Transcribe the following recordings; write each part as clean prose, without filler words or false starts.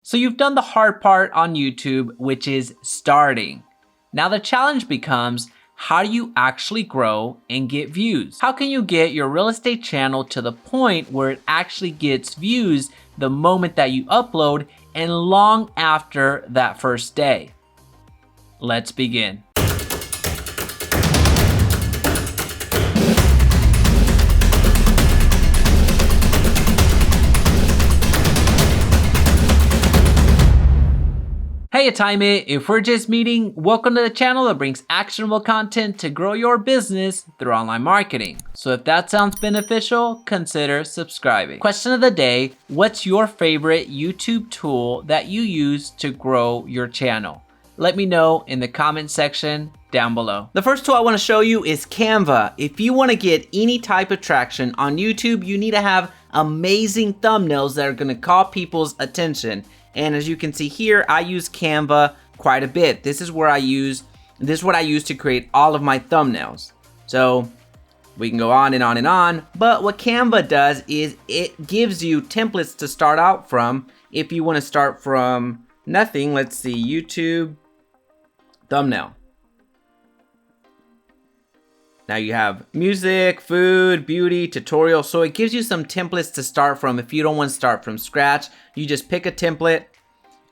So you've done the hard part on YouTube, which is starting. Now the challenge becomes, how do you actually grow and get views? How can you get your real estate channel to the point where it actually gets views the moment that you upload and long after that first day? Let's begin. Hey, it's Jaime. If we're just meeting, welcome to the channel that brings actionable content to grow your business through online marketing. So if that sounds beneficial, consider subscribing. Question of the day, what's your favorite YouTube tool that you use to grow your channel? Let me know in the comment section down below. The first tool I want to show you is Canva. If you want to get any type of traction on YouTube, you need to have amazing thumbnails that are going to call people's attention. And as you can see here, I use Canva quite a bit. This is what I use to create all of my thumbnails. So we can go on and on and on, but what Canva does is it gives you templates to start out from. If you want to start from nothing, let's see, YouTube thumbnail. Now you have music, food, beauty, tutorial. So it gives you some templates to start from. If you don't want to start from scratch, you just pick a template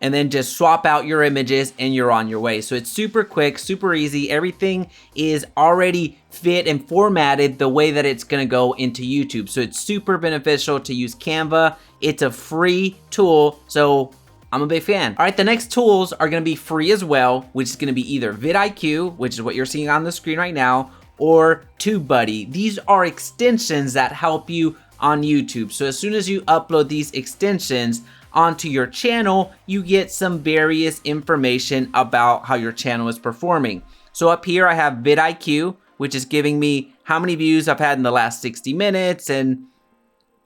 and then just swap out your images and you're on your way. So it's super quick, super easy. Everything is already fit and formatted the way that it's gonna go into YouTube. So it's super beneficial to use Canva. It's a free tool, so I'm a big fan. All right, the next tools are gonna be free as well, which is gonna be either vidIQ, which is what you're seeing on the screen right now, or TubeBuddy. These are extensions that help you on YouTube. So as soon as you upload these extensions onto your channel, you get some various information about how your channel is performing. So up here I have vidIQ, which is giving me how many views I've had in the last 60 minutes and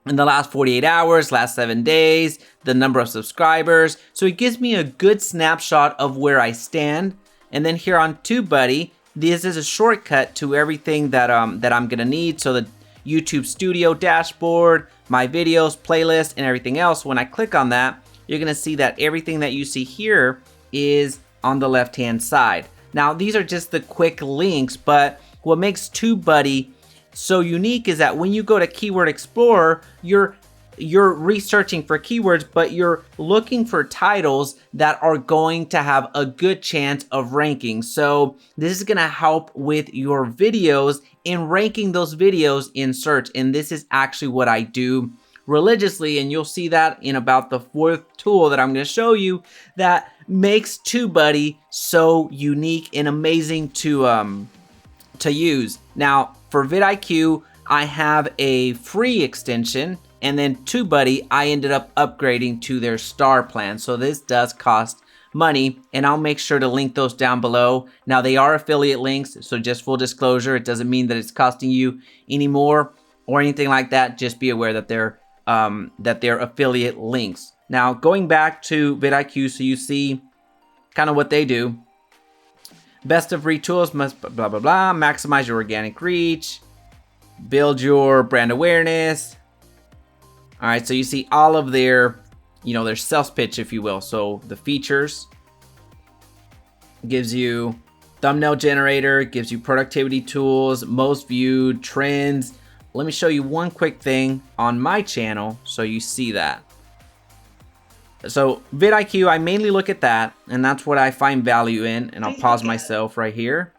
in the last 48 hours, last 7 days, the number of subscribers. So it gives me a good snapshot of where I stand. And then here on TubeBuddy, this is a shortcut to everything that I'm gonna need. So the YouTube Studio dashboard, my videos, playlist, and everything else. When I click on that, you're gonna see that everything that you see here is on the left-hand side. Now, these are just the quick links, but what makes TubeBuddy so unique is that when you go to Keyword Explorer, you're researching for keywords, but you're looking for titles that are going to have a good chance of ranking. So this is gonna help with your videos in ranking those videos in search. And this is actually what I do religiously. And you'll see that in about the fourth tool that I'm gonna show you that makes TubeBuddy so unique and amazing to use. Now for vidIQ, I have a free extension. And then TubeBuddy, I ended up upgrading to their star plan. So this does cost money, and I'll make sure to link those down below. Now they are affiliate links, so just full disclosure, it doesn't mean that it's costing you any more or anything like that. Just be aware that they're affiliate links. Now going back to vidIQ, so you see kind of what they do. Best of breed tools must blah blah blah, maximize your organic reach, build your brand awareness. All right, so you see all of their, their sales pitch, if you will. So the features gives you thumbnail generator, gives you productivity tools, most viewed, trends. Let me show you one quick thing on my channel so you see that. So vidIQ, I mainly look at that, and that's what I find value in. And I'll pause myself right here.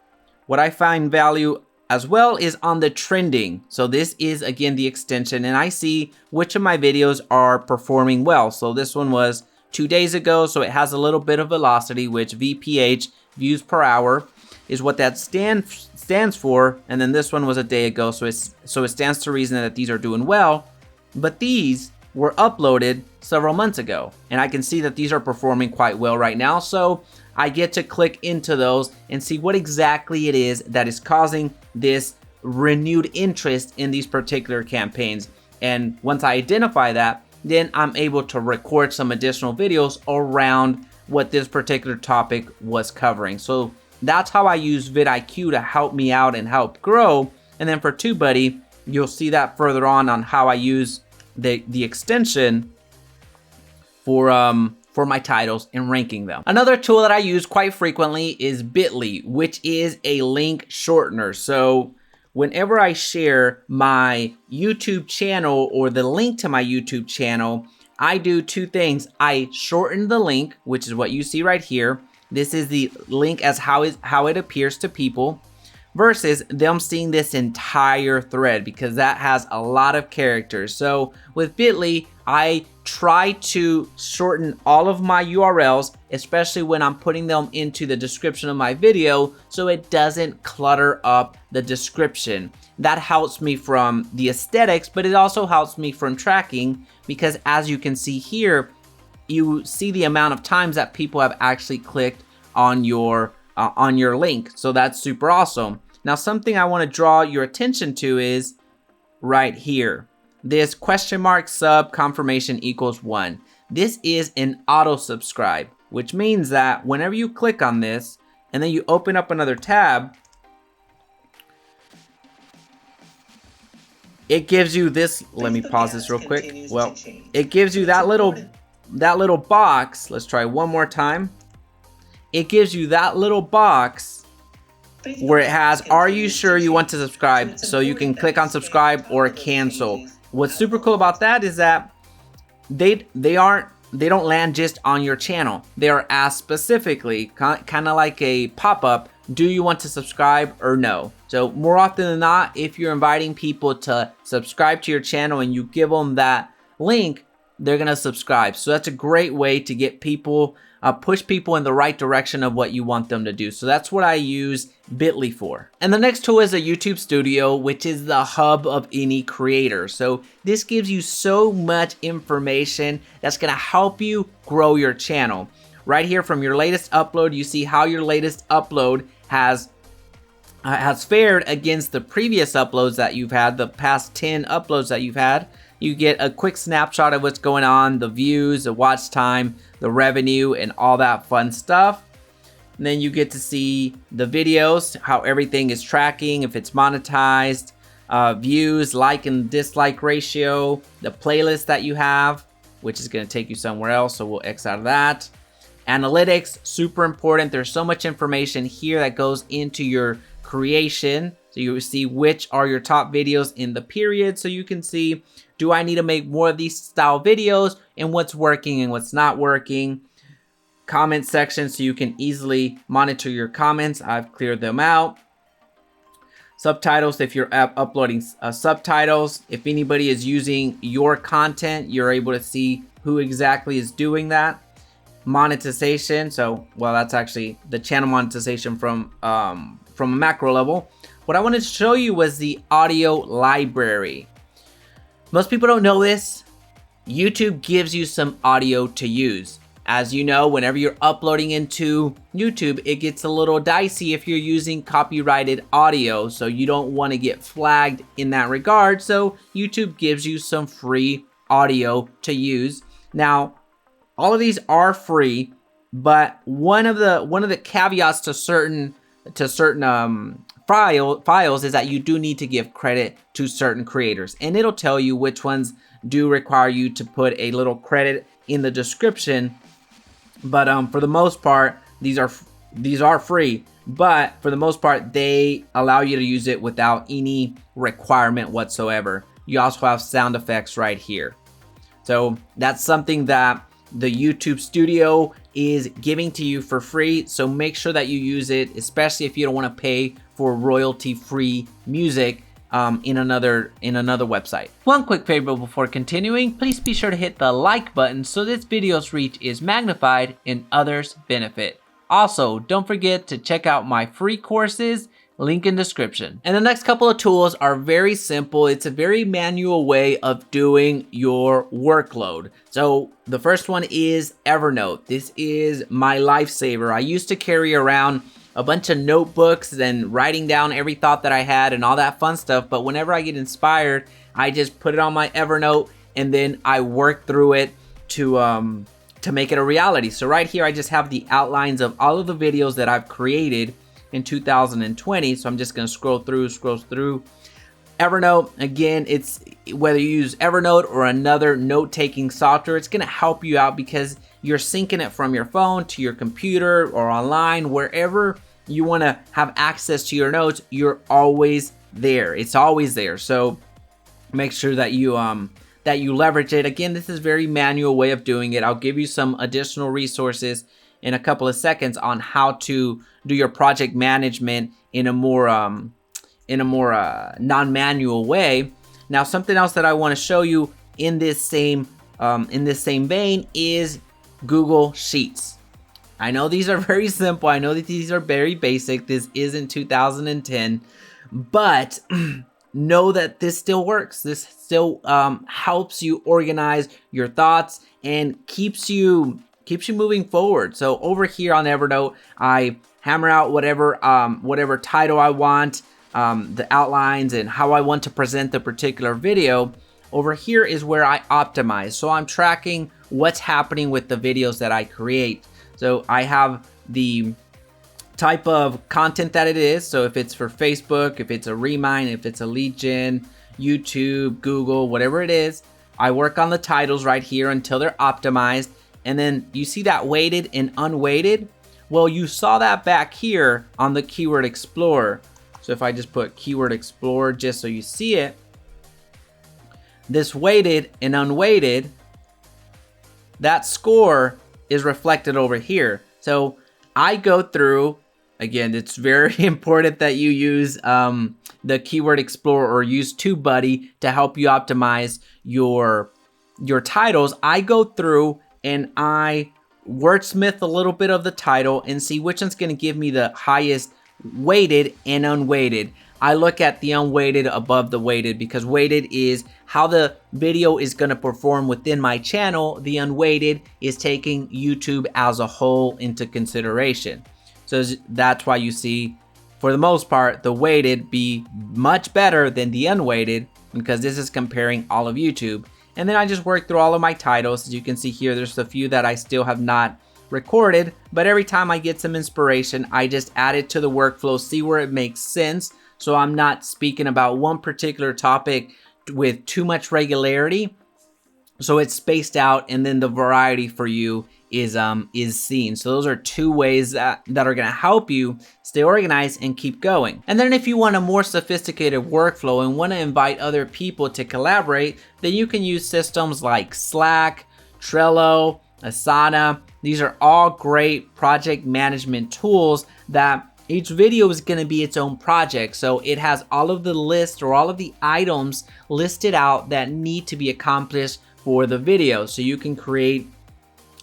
What I find value as well is on the trending. So this is again the extension, and I see which of my videos are performing well. So this one was 2 days ago, so it has a little bit of velocity, which VPH, views per hour, is what that stands for. And then this one was a day ago, so it stands to reason that these are doing well. But these were uploaded several months ago, and I can see that these are performing quite well right now. So I get to click into those and see what exactly it is that is causing this renewed interest in these particular campaigns. And once I identify that, then I'm able to record some additional videos around what this particular topic was covering. So that's how I use vidIQ to help me out and help grow. And then for TubeBuddy, you'll see that further on how I use the extension for for my titles and ranking them. Another tool that I use quite frequently is Bitly, which is a link shortener. So whenever I share my YouTube channel or the link to my YouTube channel, I do two things. I shorten the link, which is what you see right here. This is the link as how it appears to people, versus them seeing this entire thread, because that has a lot of characters. So with Bitly, I try to shorten all of my URLs, especially when I'm putting them into the description of my video, so it doesn't clutter up the description. That helps me from the aesthetics, but it also helps me from tracking, because as you can see here, you see the amount of times that people have actually clicked on your link. So that's super awesome. Now, something I want to draw your attention to is right here. This question mark sub confirmation equals 1. This is an auto subscribe, which means that whenever you click on this and then you open up another tab, it gives you this. Let me pause this real quick. Well, it gives you that little box. Let's try one more time. It gives you that little box where it has, are you sure you want to subscribe? So you can click on subscribe or cancel. What's super cool about that is that they don't land just on your channel. They are asked specifically, kind of like a pop-up, do you want to subscribe or no? So more often than not, if you're inviting people to subscribe to your channel and you give them that link, they're gonna subscribe. So that's a great way to get people, push people in the right direction of what you want them to do. So that's what I use Bitly for. And the next tool is a YouTube Studio, which is the hub of any creator. So this gives you so much information that's gonna help you grow your channel. Right here from your latest upload, you see how your latest upload has fared against the previous uploads that you've had, the past 10 uploads that you've had. You get a quick snapshot of what's going on, the views, the watch time, the revenue, and all that fun stuff. And then you get to see the videos, how everything is tracking, if it's monetized, views, like and dislike ratio, the playlist that you have, which is going to take you somewhere else, so we'll X out of that. Analytics, super important. There's so much information here that goes into your creation. So you see which are your top videos in the period, so you can see, do I need to make more of these style videos, and what's working and what's not working. Comment section, so you can easily monitor your comments. I've cleared them out. Subtitles, if you're uploading subtitles, if anybody is using your content, you're able to see who exactly is doing that. Monetization, so well, that's actually the channel monetization from a macro level. What I wanted to show you was the audio library. Most people don't know this. YouTube gives you some audio to use. As you know, whenever you're uploading into YouTube, it gets a little dicey if you're using copyrighted audio, so you don't want to get flagged in that regard. So YouTube gives you some free audio to use. Now, all of these are free, but one of the caveats to certain files is that you do need to give credit to certain creators, and it'll tell you which ones do require you to put a little credit in the description. But for the most part, these are free, but for the most part, they allow you to use it without any requirement whatsoever. You also have sound effects right here. So that's something that the YouTube Studio is giving to you for free. So make sure that you use it, especially if you don't want to pay for royalty-free music in another website. One quick favor before continuing, please be sure to hit the like button so this video's reach is magnified and others benefit. Also, don't forget to check out my free courses, link in description. And the next couple of tools are very simple. It's a very manual way of doing your workload. So the first one is Evernote. This is my lifesaver. I used to carry around a bunch of notebooks and writing down every thought that I had and all that fun stuff. But whenever I get inspired, I just put it on my Evernote and then I work through it to make it a reality. So right here, I just have the outlines of all of the videos that I've created in 2020. So I'm just gonna scroll through. Evernote, again, it's whether you use Evernote or another note-taking software, it's gonna help you out because you're syncing it from your phone to your computer or online, wherever you want to have access to your notes, you're always there. It's always there. So make sure that you leverage it. Again, this is a very manual way of doing it. I'll give you some additional resources in a couple of seconds on how to do your project management in a more non-manual way. Now, something else that I want to show you in this same vein is Google Sheets. I know these are very simple. I know that these are very basic. This isn't 2010, but know that this still works. This still helps you organize your thoughts and keeps you moving forward. So over here on Evernote, I hammer out whatever title I want, the outlines, and how I want to present the particular video. Over here is where I optimize. So I'm tracking what's happening with the videos that I create. So I have the type of content that it is. So if it's for Facebook, if it's a Remind, if it's a lead gen, YouTube, Google, whatever it is, I work on the titles right here until they're optimized. And then you see that weighted and unweighted. Well, you saw that back here on the Keyword Explorer. So if I just put Keyword Explorer just so you see it, this weighted and unweighted, that score is reflected over here. So I go through, again, it's very important that you use the Keyword Explorer or use TubeBuddy to help you optimize your titles. I go through and I wordsmith a little bit of the title and see which one's going to give me the highest weighted and unweighted. I look at the unweighted above the weighted because weighted is how the video is going to perform within my channel. The unweighted is taking YouTube as a whole into consideration. So that's why you see, for the most part, the weighted be much better than the unweighted because this is comparing all of YouTube. And then I just work through all of my titles. As you can see here, there's a few that I still have not recorded, but every time I get some inspiration, I just add it to the workflow, see where it makes sense. So I'm not speaking about one particular topic with too much regularity. So it's spaced out, and then the variety for you is seen. So those are two ways that are going to help you stay organized and keep going. And then if you want a more sophisticated workflow and want to invite other people to collaborate, then you can use systems like Slack, Trello, Asana. These are all great project management tools that each video is going to be its own project. So it has all of the lists or all of the items listed out that need to be accomplished for the video. So you can create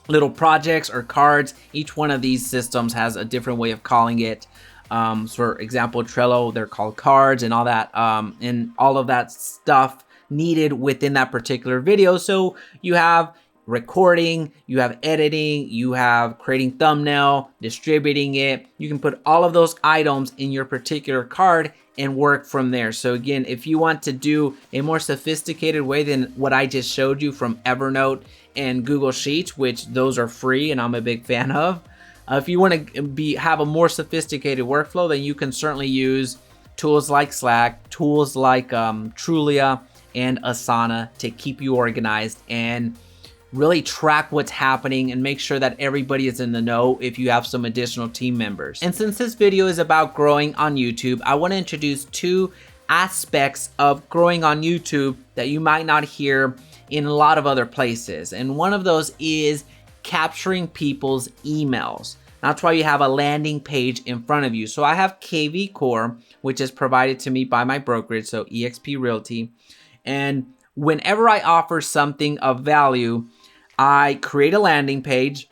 little projects or cards. Each one of these systems has a different way of calling it. For example, Trello, they're called cards and all that, and all of that stuff needed within that particular video. So you have recording, you have editing, you have creating thumbnail, distributing it. You can put all of those items in your particular card and work from there. So again, if you want to do a more sophisticated way than what I just showed you from Evernote and Google Sheets, which those are free and I'm a big fan of, if you want to have a more sophisticated workflow, then you can certainly use tools like Slack, tools like Trulia and Asana to keep you organized and really track what's happening and make sure that everybody is in the know if you have some additional team members. And since this video is about growing on YouTube, I want to introduce two aspects of growing on YouTube that you might not hear in a lot of other places. And one of those is capturing people's emails. That's why you have a landing page in front of you. So I have KV Core, which is provided to me by my brokerage, so eXp Realty. And whenever I offer something of value, I create a landing page,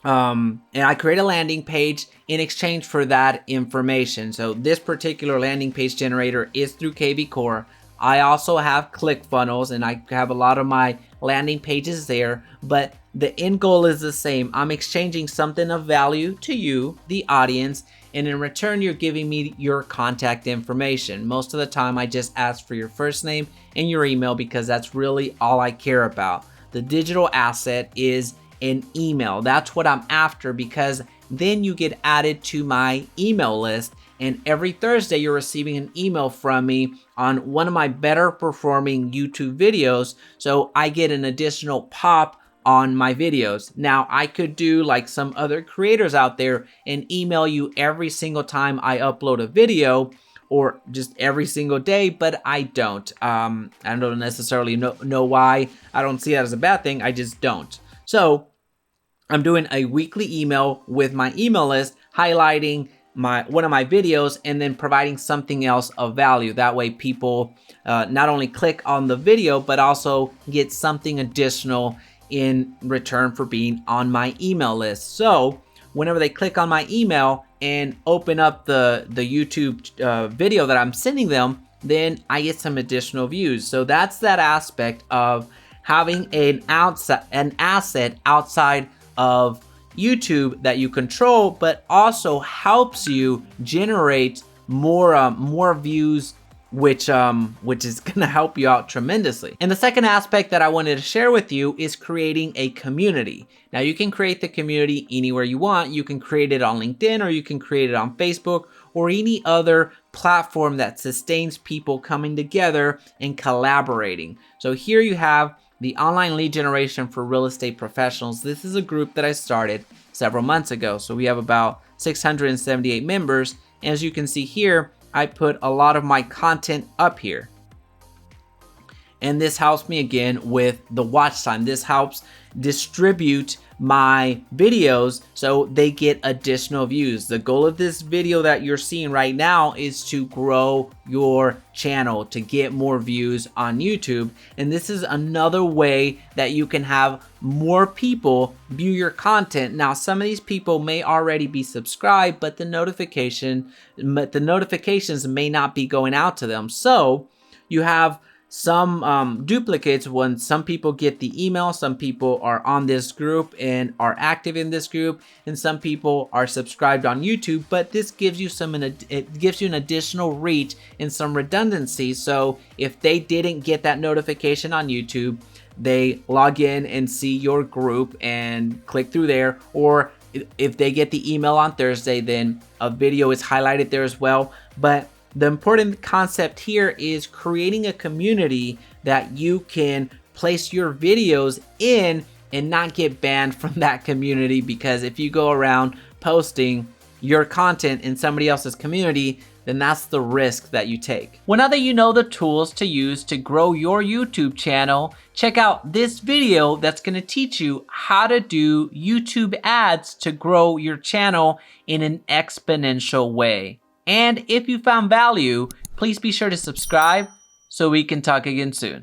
and I create a landing page in exchange for that information. So this particular landing page generator is through KV Core. I also have ClickFunnels, and I have a lot of my landing pages there, but the end goal is the same. I'm exchanging something of value to you, the audience, and in return, you're giving me your contact information. Most of the time, I just ask for your first name and your email because that's really all I care about. The digital asset is an email. That's what I'm after because then you get added to my email list. And every Thursday, you're receiving an email from me on one of my better performing YouTube videos. So I get an additional pop on my videos. Now, I could do like some other creators out there and email you every single time I upload a video, or just every single day, but I don't. I don't necessarily know why. I don't see that as a bad thing. I just don't. So I'm doing a weekly email with my email list, highlighting one of my videos and then providing something else of value. That way people not only click on the video, but also get something additional in return for being on my email list. So whenever they click on my email and open up the YouTube video that I'm sending them, then I get some additional views. So that's that aspect of having an asset outside of YouTube that you control, but also helps you generate more views, which is gonna help you out tremendously. And the second aspect that I wanted to share with you is creating a community. Now you can create the community anywhere you want. You can create it on LinkedIn, or you can create it on Facebook, or any other platform that sustains people coming together and collaborating. So here you have the online lead generation for real estate professionals. This is a group that I started several months ago. So we have about 678 members. And as you can see here, I put a lot of my content up here. And this helps me again with the watch time. This helps distribute my videos so they get additional views. The goal of this video that you're seeing right now is to grow your channel, to get more views on YouTube. And this is another way that you can have more people view your content. Now, some of these people may already be subscribed, but the notifications may not be going out to them. So you have some duplicates when some people get the email, some people are on this group and are active in this group, and some people are subscribed on YouTube, but this gives you it gives you an additional reach and some redundancy. So if they didn't get that notification on YouTube, they log in and see your group and click through there, or if they get the email on Thursday, then a video is highlighted there as well. But the important concept here is creating a community that you can place your videos in and not get banned from that community, because if you go around posting your content in somebody else's community, then that's the risk that you take. Well, now that you know the tools to use to grow your YouTube channel, check out this video that's gonna teach you how to do YouTube ads to grow your channel in an exponential way. And if you found value, please be sure to subscribe so we can talk again soon.